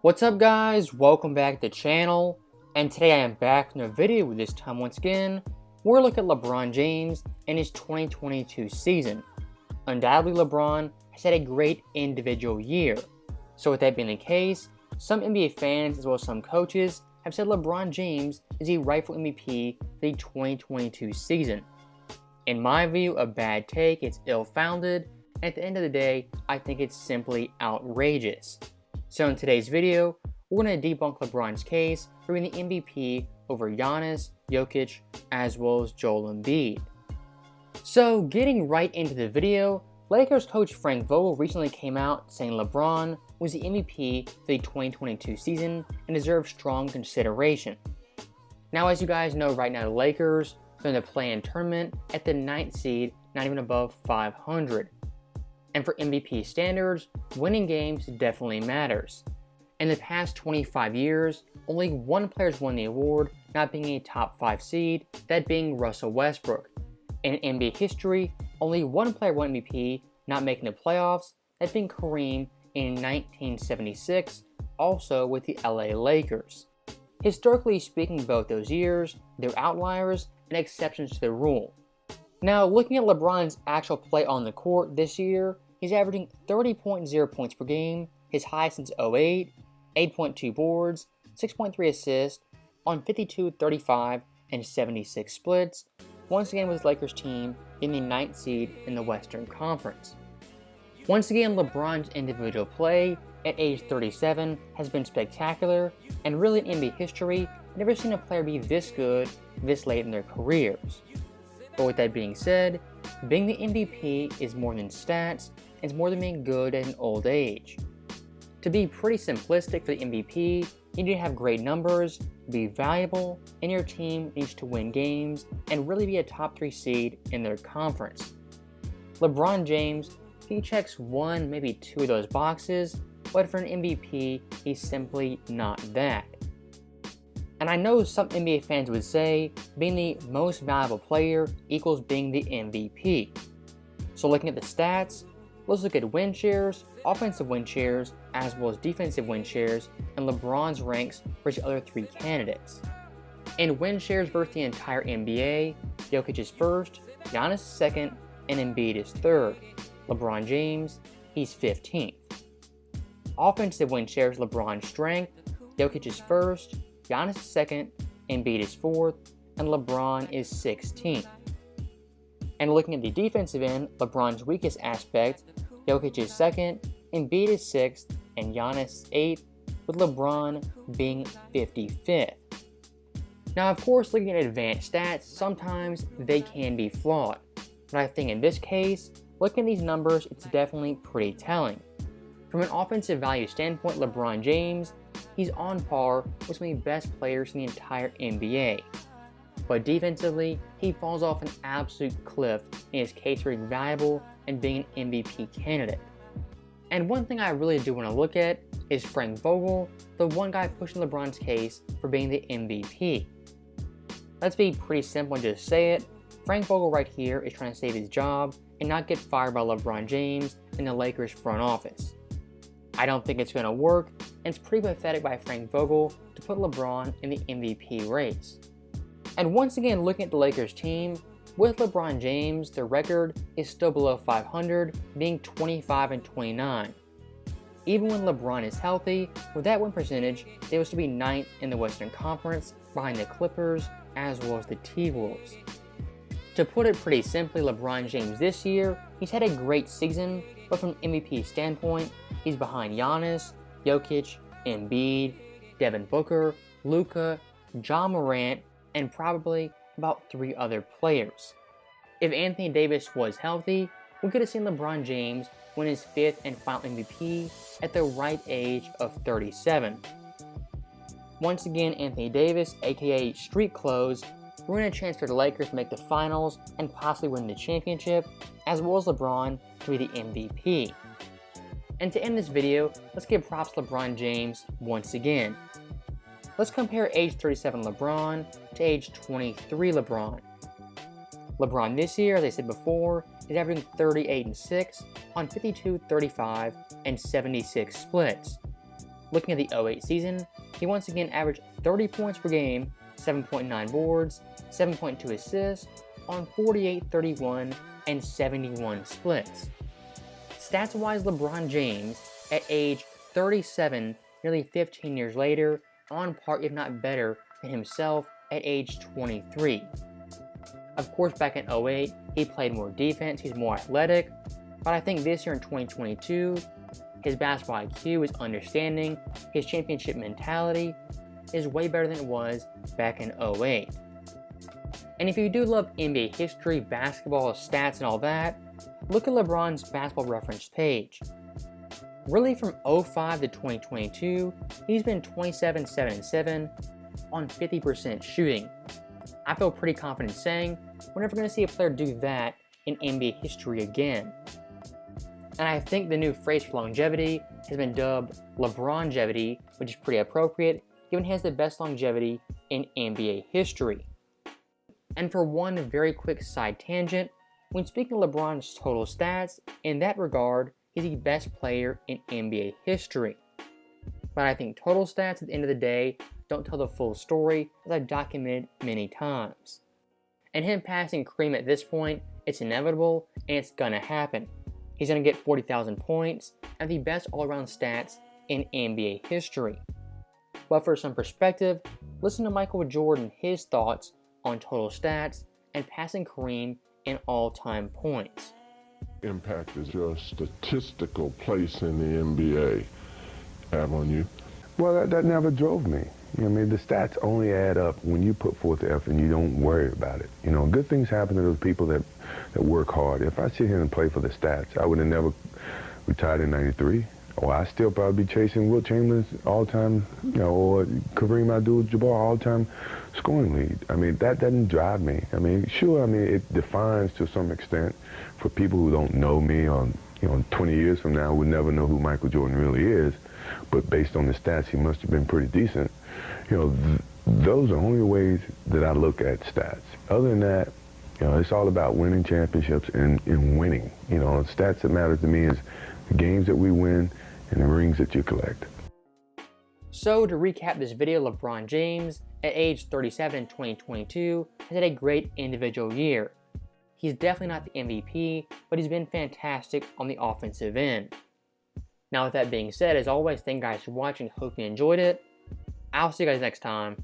What's up guys, welcome back to the channel, and today I am back in a video. This time once again, we're looking at LeBron James and his 2022 season. Undoubtedly LeBron has had a great individual year, so with that being the case, some NBA fans as well as some coaches have said LeBron James is the rightful MVP for the 2022 season. In my view, a bad take, it's ill-founded, and at the end of the day, I think it's simply outrageous. So in today's video, we're going to debunk LeBron's case for being the MVP over Giannis, Jokic, as well as Joel Embiid. So getting right into the video, Lakers coach Frank Vogel recently came out saying LeBron was the MVP for the 2022 season and deserves strong consideration. Now as you guys know, right now the Lakers are in the play-in tournament at the 9th seed, not even above 500. And for MVP standards, winning games definitely matters. In the past 25 years, only one player has won the award, not being a top 5 seed, that being Russell Westbrook. In NBA history, only one player won MVP, not making the playoffs, that being Kareem in 1976, also with the LA Lakers. Historically speaking, both those years, they're outliers and exceptions to the rule. Now, looking at LeBron's actual play on the court this year, he's averaging 30.0 points per game, his high since 08, 8.2 boards, 6.3 assists, on 52, 35, and 76 splits, once again with his Lakers team in the 9th seed in the Western Conference. Once again, LeBron's individual play at age 37 has been spectacular, and really in NBA history, I've never seen a player be this good this late in their careers. But with that being said, being the MVP is more than stats, it's more than being good at an old age. To be pretty simplistic for the MVP, you need to have great numbers, be valuable, and your team needs to win games and really be a top 3 seed in their conference. LeBron James, he checks one, maybe 2 of those boxes, but for an MVP, he's simply not that. And I know some NBA fans would say being the most valuable player equals being the MVP. So looking at the stats, let's look at win shares, offensive win shares, as well as defensive win shares, and LeBron's ranks versus the other 3 candidates. In win shares versus the entire NBA, Jokic is first, Giannis is second, and Embiid is third. LeBron James, he's 15th. Offensive win shares, LeBron's strength, Jokic is first, Giannis is second, Embiid is 4th, and LeBron is 16th. And looking at the defensive end, LeBron's weakest aspect, Jokic is 2nd, Embiid is 6th, and Giannis 8th, with LeBron being 55th. Now of course, looking at advanced stats, sometimes they can be flawed. But I think in this case, looking at these numbers, it's definitely pretty telling. From an offensive value standpoint, LeBron James, he's on par with some of the best players in the entire NBA. But defensively, he falls off an absolute cliff in his case for being valuable and being an MVP candidate. And one thing I really do want to look at is Frank Vogel, the one guy pushing LeBron's case for being the MVP. Let's be pretty simple and just say it. Frank Vogel right here is trying to save his job and not get fired by LeBron James in the Lakers front office. I don't think it's going to work, and it's pretty pathetic by Frank Vogel to put LeBron in the MVP race. And once again, looking at the Lakers team, with LeBron James, their record is still below 500, being 25-29. Even when LeBron is healthy, with that win percentage, they will still be 9th in the Western Conference, behind the Clippers, as well as the T-Wolves. To put it pretty simply, LeBron James this year, he's had a great season, but from an MVP standpoint, he's behind Giannis, Jokic, Embiid, Devin Booker, Luka, Ja Morant, and probably about 3 other players. If Anthony Davis was healthy, we could have seen LeBron James win his 5th and final MVP at the right age of 37. Once again, Anthony Davis, aka Street Clothes, ruined a chance for the Lakers to make the finals and possibly win the championship, as well as LeBron to be the MVP. And to end this video, let's give props to LeBron James once again. Let's compare age 37 LeBron to age 23 LeBron. LeBron this year, as I said before, is averaging 38 and 6 on 52, 35, and 76 splits. Looking at the 08 season, he once again averaged 30 points per game, 7.9 boards, 7.2 assists on 48, 31, and 71 splits. Stats-wise, LeBron James, at age 37, nearly 15 years later, on par if not better than himself at age 23. Of course, back in 08, he played more defense, he's more athletic, but I think this year in 2022, his basketball IQ, his understanding, his championship mentality is way better than it was back in 08. And if you do love NBA history, basketball, stats, and all that, look at LeBron's basketball reference page. Really, from 05 to 2022, he's been 27, 7, and 7 on 50% shooting. I feel pretty confident saying we're never going to see a player do that in NBA history again. And I think the new phrase for longevity has been dubbed LeBronjevity, which is pretty appropriate given he has the best longevity in NBA history. And for one very quick side tangent, when speaking of LeBron's total stats, in that regard, he's the best player in NBA history. But I think total stats at the end of the day don't tell the full story, as I've documented many times. And him passing Kareem at this point, it's inevitable and it's gonna happen. He's gonna get 40,000 points and the best all-around stats in NBA history. But for some perspective, listen to Michael Jordan, his thoughts on total stats and passing Kareem in all-time points. Impact is your statistical place in the NBA have on you? Well, that never drove me. You know, I mean, the stats only add up when you put forth the effort and you don't worry about it. You know, good things happen to those people that work hard. If I sit here and play for the stats, I would have never retired in '93. Or I still probably be chasing Wilt Chamberlain's all-time, you know, or Kareem Abdul-Jabbar all-time scoring lead. I mean, that doesn't drive me. I mean, sure, I mean, it defines to some extent for people who don't know me or, you know, 20 years from now would never know who Michael Jordan really is. But based on the stats, he must have been pretty decent. You know, those are only ways that I look at stats. Other than that, you know, it's all about winning championships and winning. You know, stats that matter to me is the games that we win and the rings that you collect. So to recap this video, LeBron James, at age 37 in 2022, has had a great individual year. He's definitely not the MVP, but he's been fantastic on the offensive end. Now with that being said, as always, thank you guys for watching, hope you enjoyed it. I'll see you guys next time.